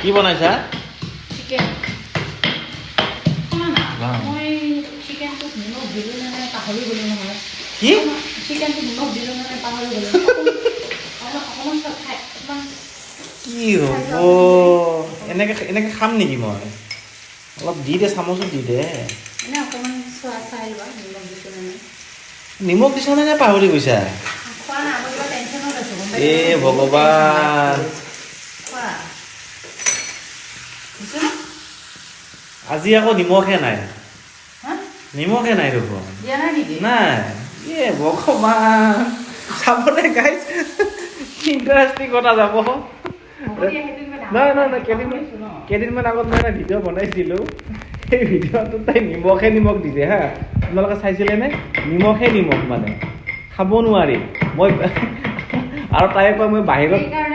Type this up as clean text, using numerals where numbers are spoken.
কি বনাইছা? চিকেন মই চিকেনটো নিমখ দিলোঁ নে নাই পাহৰি গ'লোঁ নহয়। কি? চিকেনটো নিমখ দিলোঁ নে নাই পাহৰি গ'লোঁ। অকণমান খাই অকণমান কি হ'ব? এনেকে খাম নেকি মই? অলপ দি দে, চামুচত দি দে। এনে অকণমান চাই লোৱা নিমখ দিছোঁ নে নাই। নিমখ দিছা নে পাহৰি গৈছা? খোৱা নাই, মই কিবা টেনশ্যনত আছোঁ গম এ ভগৱান, খোৱা দিছোঁ নে? আজি আকৌ নিমখে নাই। হা নিমখে নাই দেখোন। দিয়া নাই নেকি? নাই। এ ভগৱান, চাবনে গাইজ? ইণ্টাৰেষ্টিং কথা যাব। হ'ব দিয়া, সেইটো কিবা নাই ডাঙৰ কেইদিনমান আগত মই এটা ভিডিঅ' বনাইছিলোঁ। সেই ভিডিঅ'টোত তাই নিমখ দিছে হা। আপোনালোকে চাইছিলেনে? নিমখ মানে খাব নোৱাৰি। মই আৰু তাই কয় মই বাহিৰত সেইকাৰণে